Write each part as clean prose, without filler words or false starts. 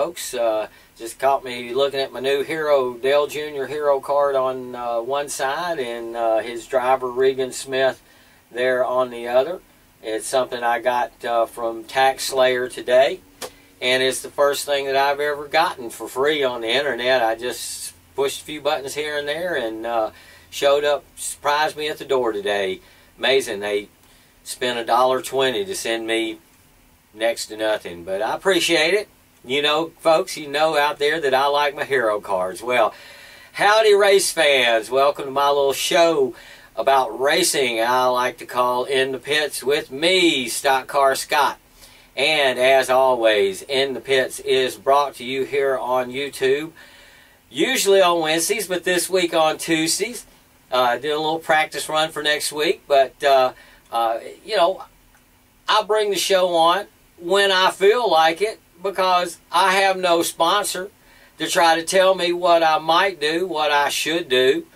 folks. Just caught me looking at my new Dale Jr. Hero card on one side and his driver Regan Smith there on the other. It's something I got from Tax Slayer today, and it's the first thing that I've ever gotten for free on the internet. I just pushed a few buttons here and there and showed up, surprised me at the door today. Amazing. They spent $1.20 to send me next to nothing, but I appreciate it. You know, folks, you know out there that I like my hero cards. Well, howdy race fans. Welcome to my little show about racing I like to call In the Pits with me, StockCar Scott. And as always, In the Pits is brought to you here on YouTube, usually on Wednesdays, but this week on Tuesdays. Did a little practice run for next week, but you know, I bring the show on when I feel like it, because I have no sponsor to try to tell me what I might do, what I should do,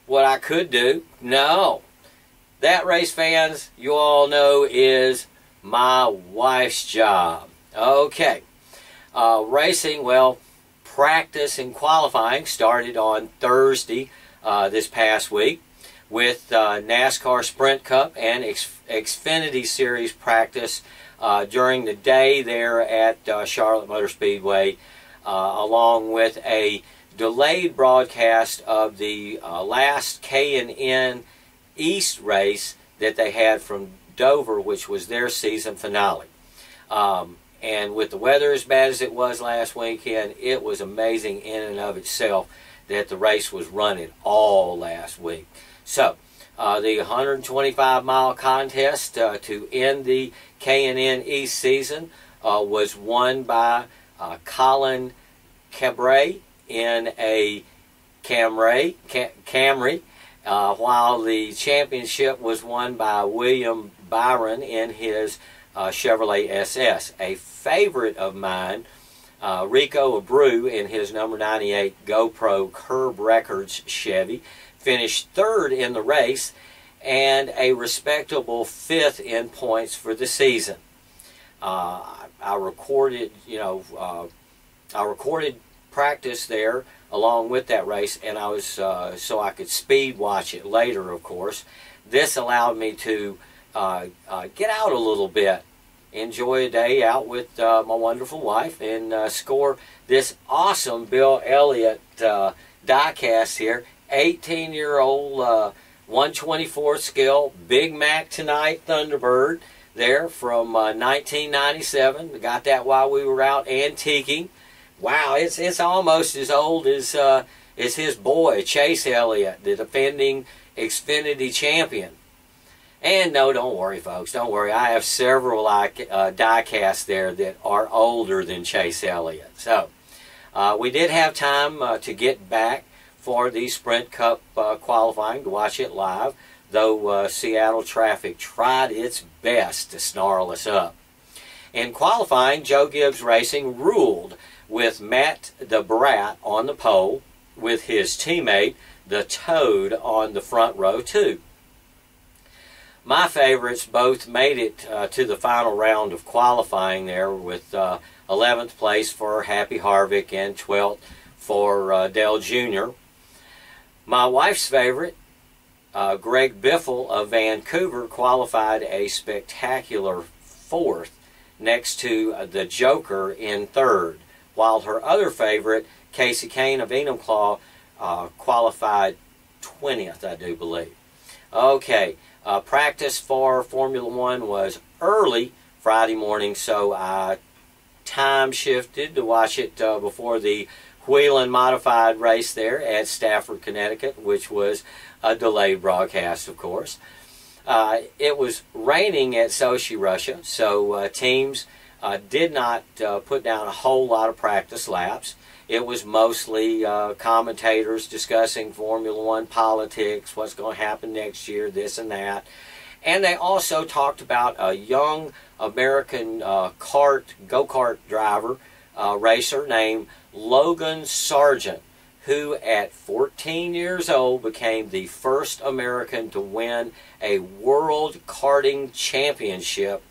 what I could do. No. That, race fans, you all know, is my wife's job. Okay. Racing, well, practice and qualifying started on Thursday this past week with NASCAR Sprint Cup and Xfinity Series practice during the day there at Charlotte Motor Speedway, along with a delayed broadcast of the last K&N East race that they had from Dover, which was their season finale. And with the weather as bad as it was last weekend, it was amazing in and of itself that the race was running all last week. So, the 125-mile contest to end the K&N East season was won by Colin Cabret in a Camry, while the championship was won by William Byron in his Chevrolet SS. A favorite of mine, Rico Abreu in his number 98 GoPro Curb Records Chevy, finished third in the race and a respectable fifth in points for the season. I recorded, I recorded practice there along with that race, and I was so I could speed watch it later, of course. This allowed me to get out a little bit, enjoy a day out with my wonderful wife, and score this awesome Bill Elliott diecast here. 18-year-old 124 scale Big Mac Tonight Thunderbird there from 1997. We got that while we were out antiquing. Wow, it's almost as old as his boy Chase Elliott, the defending Xfinity champion. And no, don't worry, folks, don't worry. I have several diecasts there that are older than Chase Elliott. So we did have time to get back for the Sprint Cup qualifying to watch it live, though Seattle traffic tried its best to snarl us up. In qualifying, Joe Gibbs Racing ruled with Matt the Brat on the pole, with his teammate, the Toad, on the front row too. My favorites both made it to the final round of qualifying there, with 11th place for Happy Harvick and 12th for Dale Jr. My wife's favorite, Greg Biffle of Vancouver, qualified a spectacular fourth next to the Joker in third, while her other favorite, Kasey Kane of Enumclaw, qualified 20th, I do believe. Okay, practice for Formula One was early Friday morning, so I time shifted to watch it before the Whelen modified race there at Stafford, Connecticut, which was a delayed broadcast, of course. It was raining at Sochi, Russia, so teams did not put down a whole lot of practice laps. It was mostly commentators discussing Formula One politics, what's going to happen next year, this and that. And they also talked about a young American go-kart driver, racer named Logan Sargent, who at 14 years old became the first American to win a World Karting Championship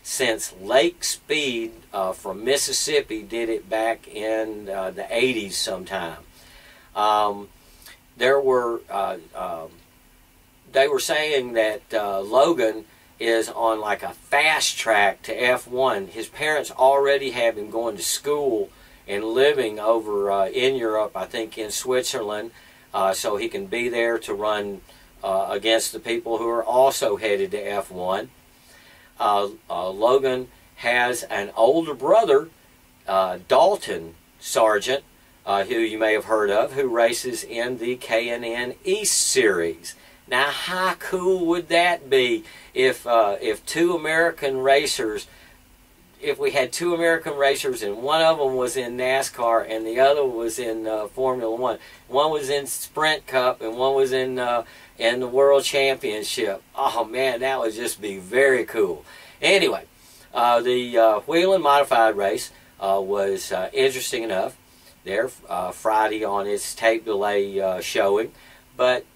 since Lake Speed from Mississippi did it back in the 80s sometime. They were saying that Logan is on like a fast track to F1. His parents already have him going to school and living over in Europe, I think in Switzerland, so he can be there to run against the people who are also headed to F1. Logan has an older brother, Dalton Sargent, who you may have heard of, who races in the K&N East Series. Now, how cool would that be if two American racers, if we had two American racers and one of them was in NASCAR and the other was in Formula One. One was in Sprint Cup and one was in the World Championship. Oh man, that would just be very cool. Anyway, the Whelen Modified race was interesting enough there Friday on its tape delay showing, but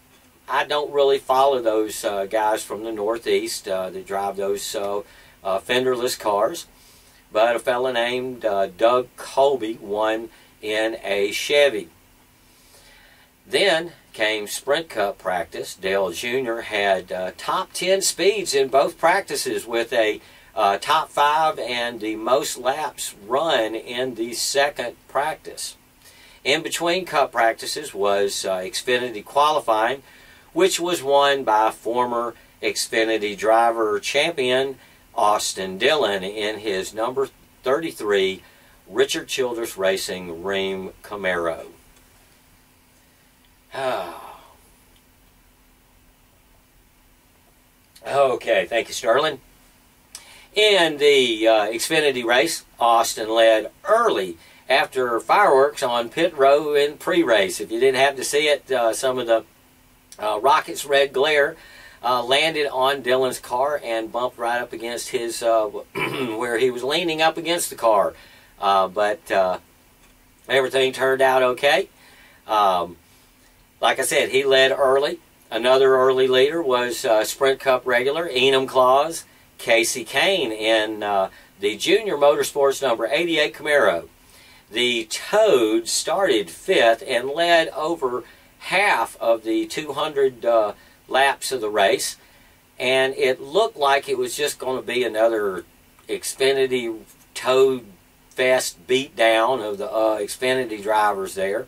I don't really follow those guys from the Northeast that drive those fenderless cars. But a fella named Doug Colby won in a Chevy. Then came Sprint Cup practice. Dale Jr. had top 10 speeds in both practices with a top 5 and the most laps run in the second practice. In between Cup practices was Xfinity qualifying, which was won by former Xfinity driver champion Austin Dillon in his number 33 Richard Childress Racing Rheem Camaro. Okay, thank you, Sterling. In the Xfinity race, Austin led early after fireworks on pit row in pre-race. If you didn't have to see it, some of the rockets' red glare landed on Dillon's car and bumped right up against his, where he was leaning up against the car. But everything turned out okay. Like I said, he led early. Another early leader was Sprint Cup regular Enum Claus, Kasey Kane in the Junior Motorsports number 88 Camaro. The Toad started 5th and led over half of the 200 laps of the race, and it looked like it was just going to be another Xfinity Toad Fest beatdown of the Xfinity drivers there.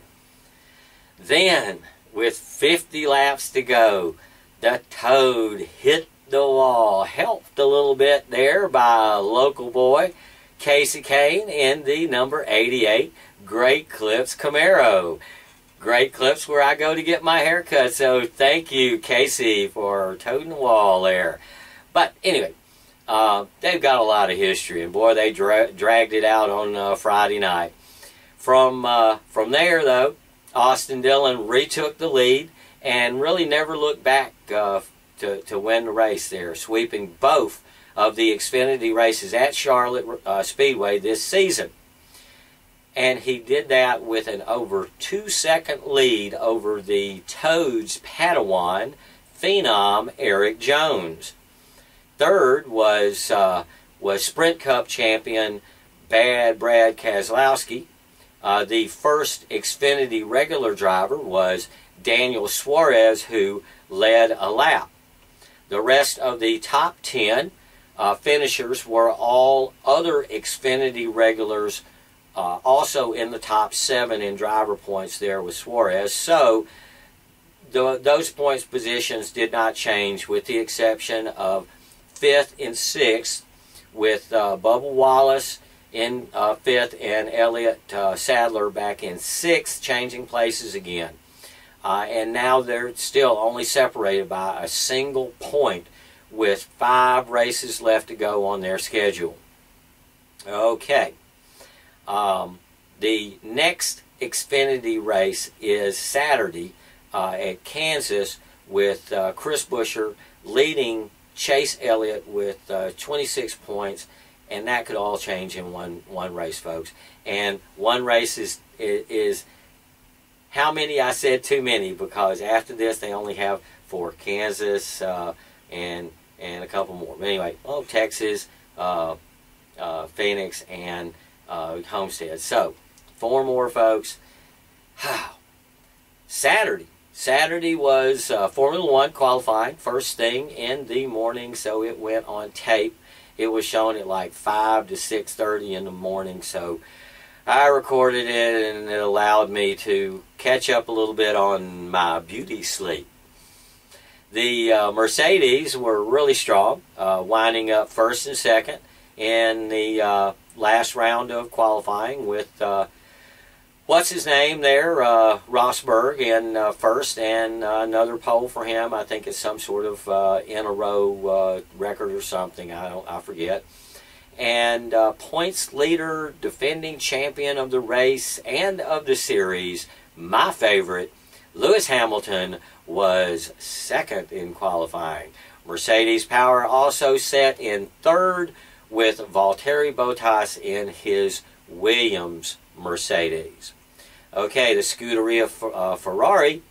Then, with 50 laps to go, the Toad hit the wall, helped a little bit there by a local boy, Kasey Kane, in the number 88 Great Clips Camaro. Great Clips where I go to get my haircut, so thank you, Kasey, for toting the wall there. But anyway, they've got a lot of history, and boy, they dragged it out on Friday night. From there, though, Austin Dillon retook the lead and really never looked back to win the race there, sweeping both of the Xfinity races at Charlotte Speedway this season. And he did that with an over 2-second lead over the Toads Padawan phenom Eric Jones. Third was Sprint Cup champion Bad Brad Keselowski. The first Xfinity regular driver was Daniel Suarez, who led a lap. The rest of the top 10 finishers were all other Xfinity regulars, also in the top 7 in driver points there with Suarez. So those points positions did not change, with the exception of 5th and 6th, with Bubba Wallace in 5th and Elliott Sadler back in 6th, changing places again. And now they're still only separated by a single point, with 5 races left to go on their schedule. Okay. The next Xfinity race is Saturday at Kansas, with Chris Buescher leading Chase Elliott with 26 points, and that could all change in one race, folks. And one race is how many? I said too many, because after this they only have 4: Kansas and a couple more. But anyway, Texas, Phoenix and Homestead. So 4 more, folks. Saturday was Formula One qualifying, first thing in the morning, so it went on tape. It was shown at like 5 to 6:30 in the morning, so I recorded it, and it allowed me to catch up a little bit on my beauty sleep. The Mercedes were really strong, winding up first and second in the last round of qualifying with what's his name there, Rosberg in first, and another pole for him. I think it's some sort of in a row record or something. I forget. And points leader, defending champion of the race and of the series, my favorite, Lewis Hamilton, was second in qualifying. Mercedes power also set in third with Valtteri Bottas in his Williams Mercedes. Okay, the Scuderia Ferrari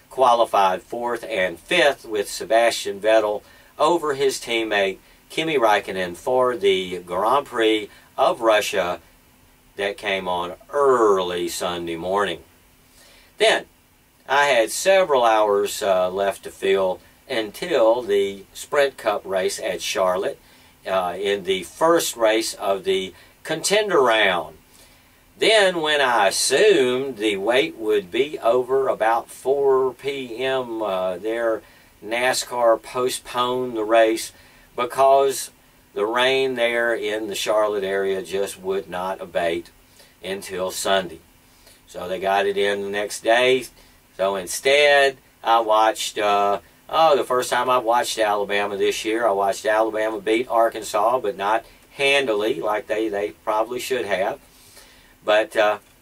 qualified 4th and 5th with Sebastian Vettel over his teammate Kimi Räikkönen for the Grand Prix of Russia that came on early Sunday morning. Then, I had several hours left to fill until the Sprint Cup race at Charlotte in the first race of the contender round. Then, when I assumed the wait would be over about 4 p.m., their NASCAR postponed the race because the rain there in the Charlotte area just would not abate until Sunday. So they got it in the next day. So instead, I watched, the first time I watched Alabama this year. I watched Alabama beat Arkansas, but not handily like they probably should have. But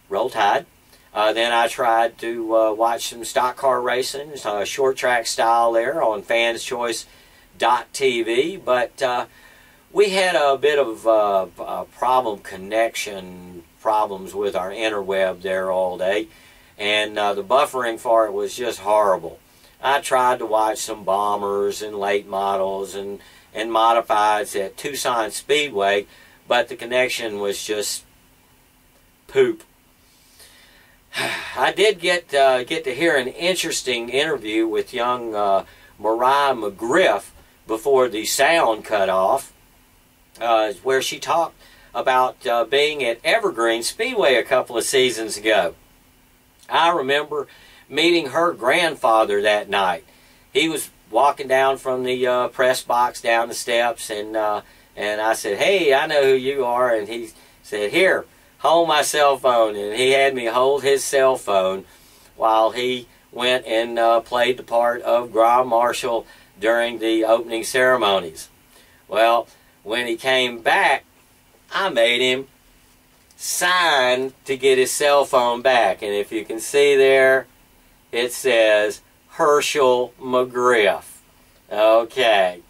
roll tide. Then I tried to watch some stock car racing, short track style there on fanschoice.tv. But we had a bit of connection problems with our interweb there all day. And the buffering for it was just horrible. I tried to watch some bombers and late models and modifieds at Tucson Speedway, but the connection was just poop. I did get to hear an interesting interview with young Mariah McGriff before the sound cut off, where she talked about being at Evergreen Speedway a couple of seasons ago. I remember meeting her grandfather that night. He was walking down from the press box down the steps, and I said, "Hey, I know who you are," and he said, "Here, hold my cell phone," and he had me hold his cell phone while he went and played the part of Grand Marshal during the opening ceremonies. Well, when he came back, I made him sign to get his cell phone back, and if you can see there, it says Herschel McGriff. Okay.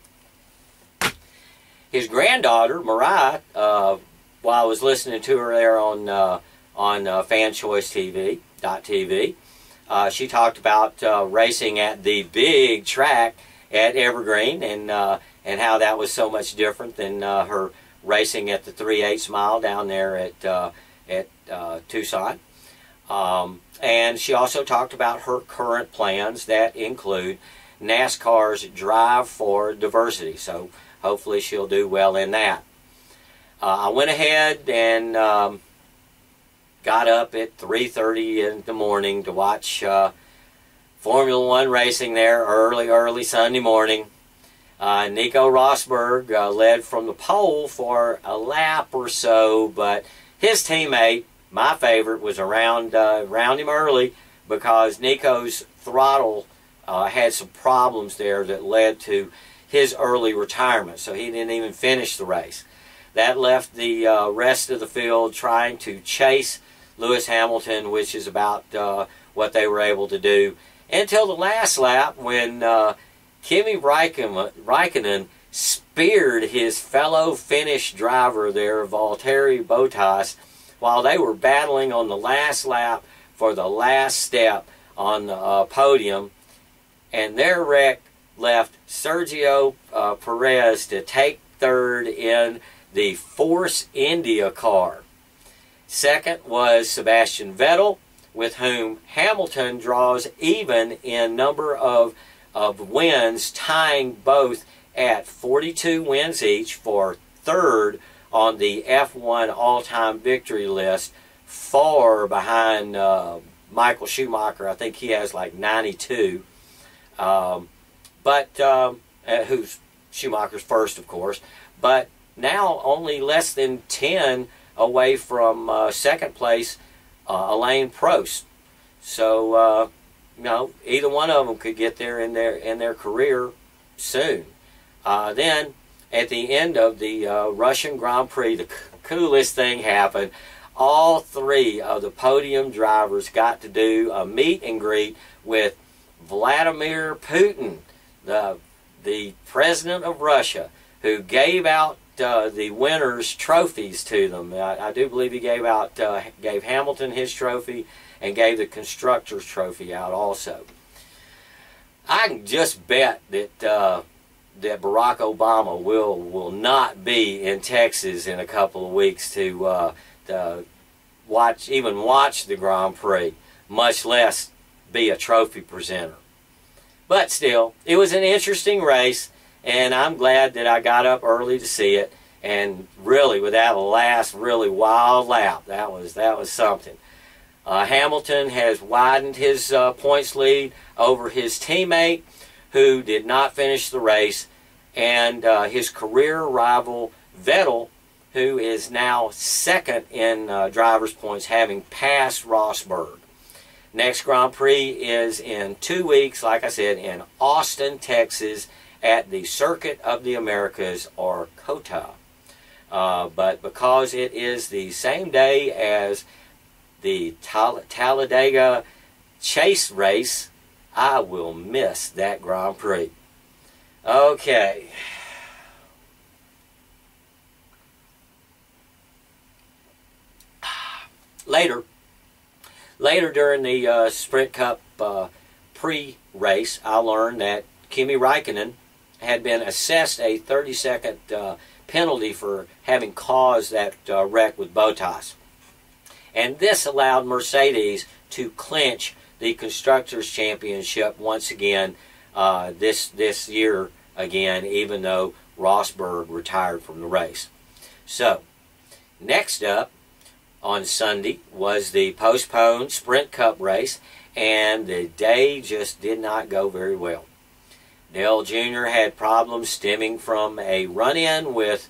His granddaughter, Mariah, while I was listening to her there on FanChoiceTV.tv, she talked about racing at the big track at Evergreen and how that was so much different than her racing at the 3/8 mile down there at Tucson. And she also talked about her current plans that include NASCAR's Drive for Diversity. So hopefully she'll do well in that. I went ahead and got up at 3:30 in the morning to watch Formula One racing there early Sunday morning. Nico Rosberg led from the pole for a lap or so, but his teammate, my favorite, was around him early because Nico's throttle had some problems there that led to his early retirement, so he didn't even finish the race. That left the rest of the field trying to chase Lewis Hamilton, which is about what they were able to do, until the last lap when Kimi Räikkönen speared his fellow Finnish driver there, Valtteri Bottas, while they were battling on the last lap for the last step on the podium. And their wreck left Sergio Perez to take third in the Force India car. Second was Sebastian Vettel, with whom Hamilton draws even in number of wins, tying both at 42 wins each for third on the F1 all-time victory list, far behind Michael Schumacher. I think he has like 92. Who's Schumacher's first, of course. But now only less than 10 away from second place, Alain Prost. So, either one of them could get there in their career soon. Then, at the end of the Russian Grand Prix, the coolest thing happened. All three of the podium drivers got to do a meet and greet with Vladimir Putin, the president of Russia, who gave out the winners' trophies to them. I do believe he gave Hamilton his trophy and gave the constructor's trophy out also. I can just bet that that Barack Obama will not be in Texas in a couple of weeks to watch the Grand Prix, much less be a trophy presenter. But still, it was an interesting race, and I'm glad that I got up early to see it. And really, with that last really wild lap, that was something. Hamilton has widened his points lead over his teammate, who did not finish the race, and his career rival Vettel, who is now second in driver's points, having passed Rosberg. Next Grand Prix is in 2 weeks, like I said, in Austin, Texas, at the Circuit of the Americas, or COTA. But because it is the same day as the Talladega Chase race, I will miss that Grand Prix. Okay. Later during the Sprint Cup pre-race, I learned that Kimi Räikkönen had been assessed a 30-second penalty for having caused that wreck with Bottas. And this allowed Mercedes to clinch the Constructors' Championship once again this year again, even though Rosberg retired from the race. So, next up on Sunday was the postponed Sprint Cup race, and the day just did not go very well. Dale Jr. had problems stemming from a run-in with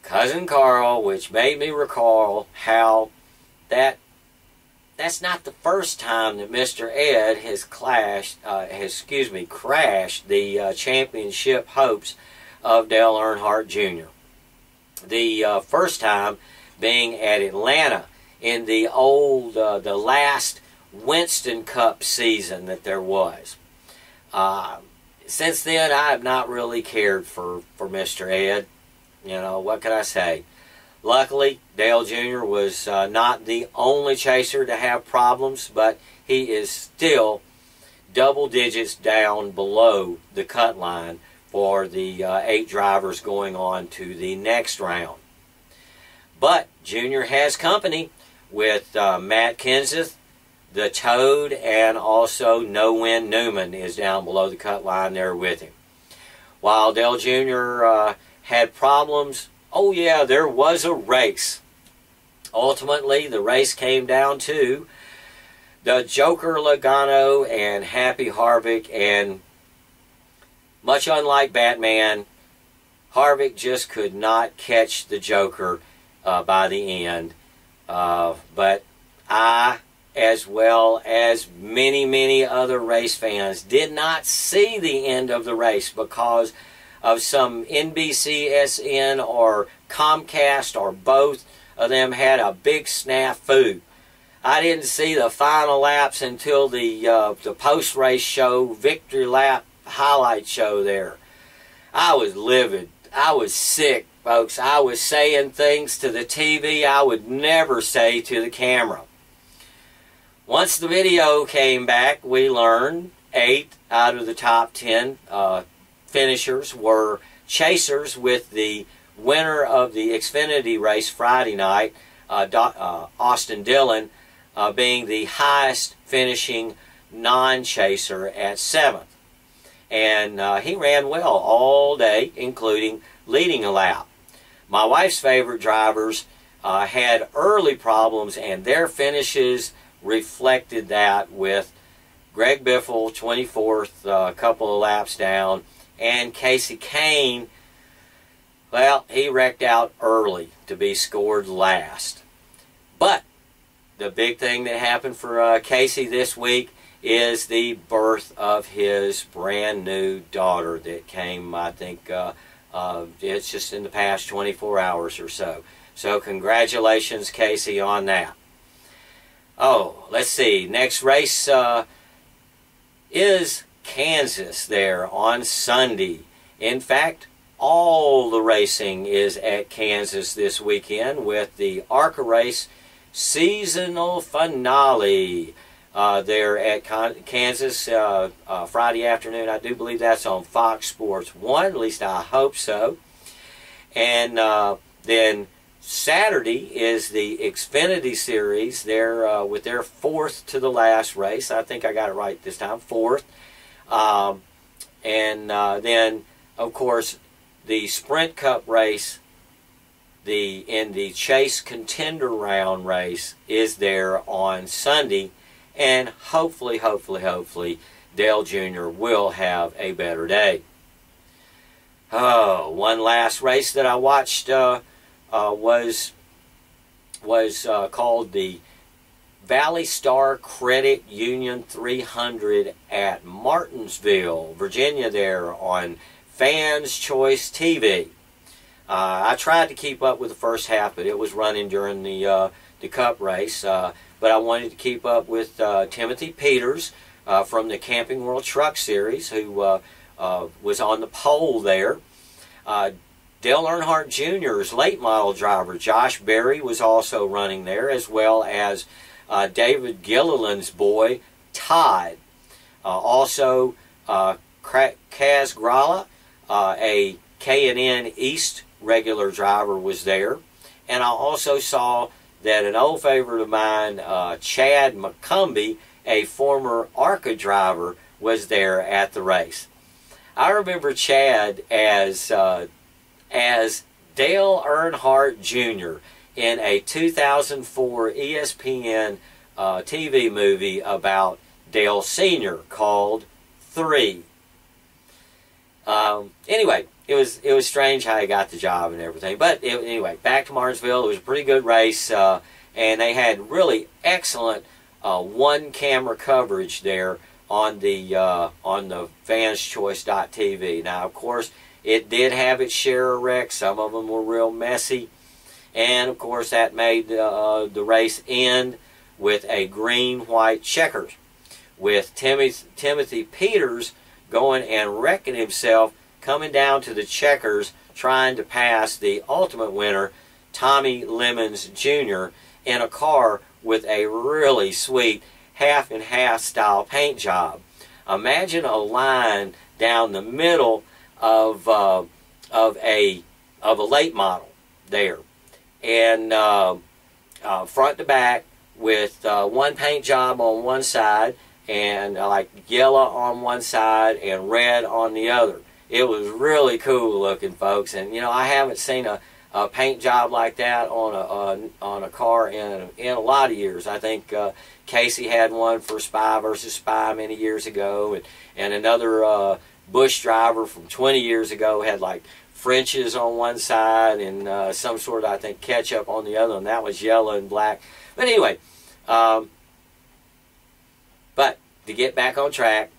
Cousin Carl, which made me recall how that's not the first time that Mr. Ed has crashed the championship hopes of Dale Earnhardt Jr. The first time being at Atlanta in the last Winston Cup season that there was. Since then, I have not really cared for Mr. Ed. You know, what can I say? Luckily, Dale Jr. was not the only chaser to have problems, but he is still double digits down below the cut line for the 8 drivers going on to the next round. But Jr. has company with Matt Kenseth, the Toad, and also No Win Newman is down below the cut line there with him. While Dale Jr. Had problems, oh yeah, there was a race. Ultimately, the race came down to the Joker Logano and Happy Harvick, and much unlike Batman, Harvick just could not catch the Joker by the end. But I, as well as many other race fans, did not see the end of the race because of some NBCSN or Comcast or both of them had a big snafu. I didn't see the final laps until the post-race show, victory lap highlight show there. I was livid. I was sick, folks. I was saying things to the TV I would never say to the camera. Once the video came back, we learned 8 out of the top 10 finishers were chasers with the winner of the Xfinity race Friday night, Austin Dillon, being the highest finishing non-chaser at 7th. And he ran well all day, including leading a lap. My wife's favorite drivers had early problems, and their finishes reflected that, with Greg Biffle 24th, a couple of laps down, and Kasey Kahne, well, he wrecked out early to be scored last. But the big thing that happened for Kasey this week is the birth of his brand new daughter that came, I think, it's just in the past 24 hours or so. So congratulations, Kasey, on that. Oh, let's see. Next race is Kansas there on Sunday. In fact, all the racing is at Kansas this weekend, with the ARCA race seasonal finale there at Kansas Friday afternoon. I do believe that's on Fox Sports 1, at least I hope so. And then Saturday is the Xfinity Series there with their 4th to the last race. I think I got it right this time, 4th. And then, of course, the Sprint Cup race, in the Chase Contender Round race, is there on Sunday. And hopefully, Dale Jr. will have a better day. Oh, one last race that I watched was called the Valley Star Credit Union 300 at Martinsville, Virginia, there on Fans Choice TV. I tried to keep up with the first half, but it was running during the Cup race. But I wanted to keep up with Timothy Peters from the Camping World Truck Series, who was on the pole there. Dale Earnhardt Jr.'s late model driver, Josh Berry, was also running there, as well as David Gilliland's boy, Todd. Also, Kaz Gralla, a K&N East regular driver, was there. And I also saw that an old favorite of mine, Chad McCumbee, a former ARCA driver, was there at the race. I remember Chad as Dale Earnhardt Jr. in a 2004 ESPN TV movie about Dale Sr. called 3. Anyway, it was strange how he got the job and everything. But anyway, back to Martinsville. It was a pretty good race, and they had really excellent one-camera coverage there on the fanschoice.tv. Now, of course, it did have its share of wrecks. Some of them were real messy, and of course that made the race end with a green-white checkers, with Timothy Peters going and wrecking himself, coming down to the checkers, trying to pass the ultimate winner, Tommy Lemons Jr., in a car with a really sweet half-and-half style paint job. Imagine a line down the middle of a late model there, and front to back, with one paint job on one side, and like yellow on one side and red on the other. It was really cool looking, folks. And you know, I haven't seen a paint job like that on a car in a lot of years. I think Kasey had one for Spy versus Spy many years ago, and another Bush driver from 20 years ago had like Frenches on one side and some sort of, I think, ketchup on the other, and that was yellow and black. But anyway, but to get back on track,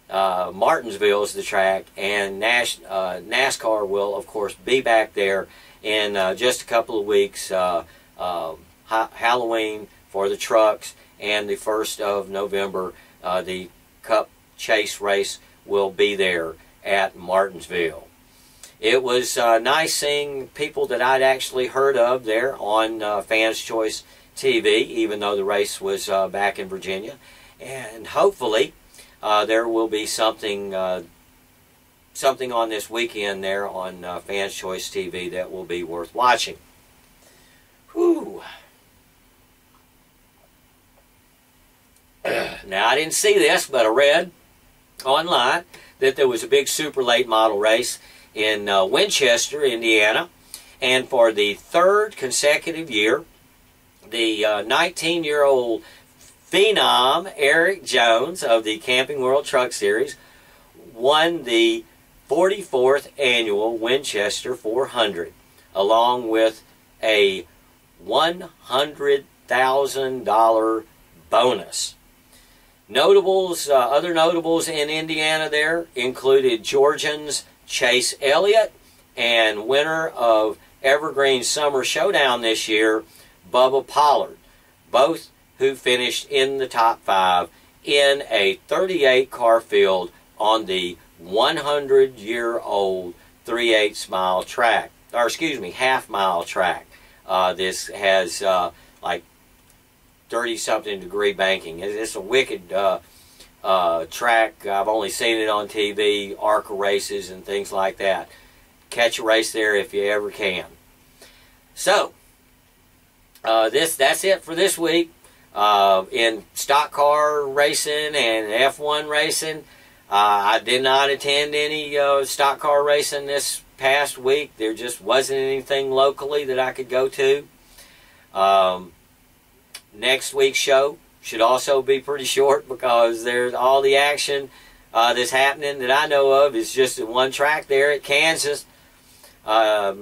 Martinsville is the track, and NASCAR will, of course, be back there in just a couple of weeks. Halloween for the trucks, and the 1st of November, the Cup Chase race will be there at Martinsville. It was nice seeing people that I'd actually heard of there on Fans Choice TV, even though the race was back in Virginia. And hopefully there will be something something on this weekend there on Fans Choice TV that will be worth watching. Whew. Now, I didn't see this, but I read online that there was a big super late model race in Winchester, Indiana, and for the third consecutive year, the 19-year-old phenom Eric Jones of the Camping World Truck Series won the 44th annual Winchester 400, along with a $100,000 bonus. Notables, other notables in Indiana there included Georgians Chase Elliott and winner of Evergreen Summer Showdown this year, Bubba Pollard, both who finished in the top 5 in a 38-car field on the 100-year-old 3/8 mile track, or excuse me, half-mile track. This has like 30-something degree banking. It's a wicked track. I've only seen it on TV, ARCA races and things like that. Catch a race there if you ever can. So, that's it for this week. In stock car racing and F1 racing, I did not attend any stock car racing this past week. There just wasn't anything locally that I could go to. Next week's show should also be pretty short because there's all the action that's happening that I know of is just at one track there at Kansas. I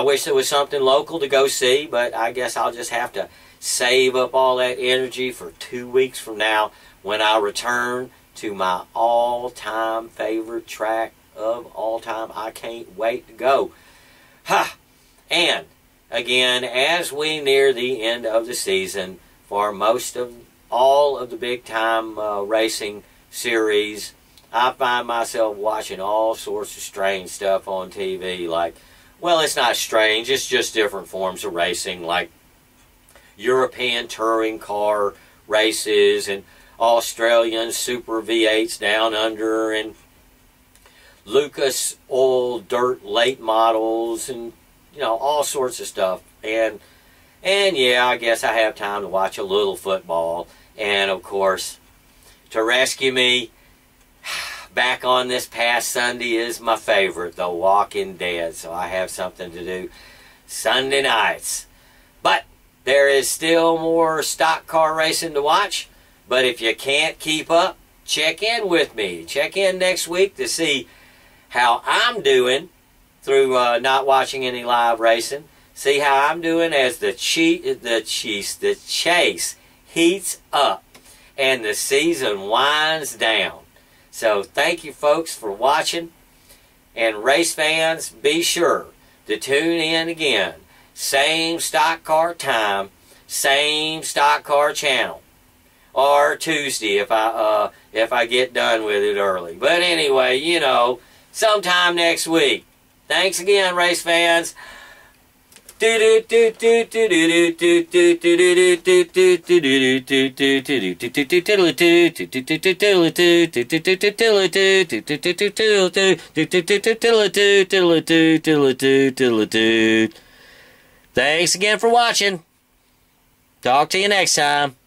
wish there was something local to go see, but I guess I'll just have to save up all that energy for 2 weeks from now when I return to my all-time favorite track of all time. I can't wait to go. Ha! And again, as we near the end of the season, for most of all of the big-time racing series, I find myself watching all sorts of strange stuff on TV. Like, well, it's not strange, it's just different forms of racing, like European touring car races and Australian Super V8s down under and Lucas Oil Dirt late models and, you know, all sorts of stuff. And yeah, I guess I have time to watch a little football. And, of course, to rescue me, back on this past Sunday is my favorite, The Walking Dead. So I have something to do Sunday nights. But there is still more stock car racing to watch. But if you can't keep up, check in with me. Check in next week to see how I'm doing through not watching any live racing. See how I'm doing as the chase heats up and the season winds down. So thank you folks for watching. And race fans, be sure to tune in again. Same stock car time, same stock car channel. Or Tuesday if I get done with it early. But anyway, you know, sometime next week. Thanks again, race fans. Thanks again for watching. Talk to you next time.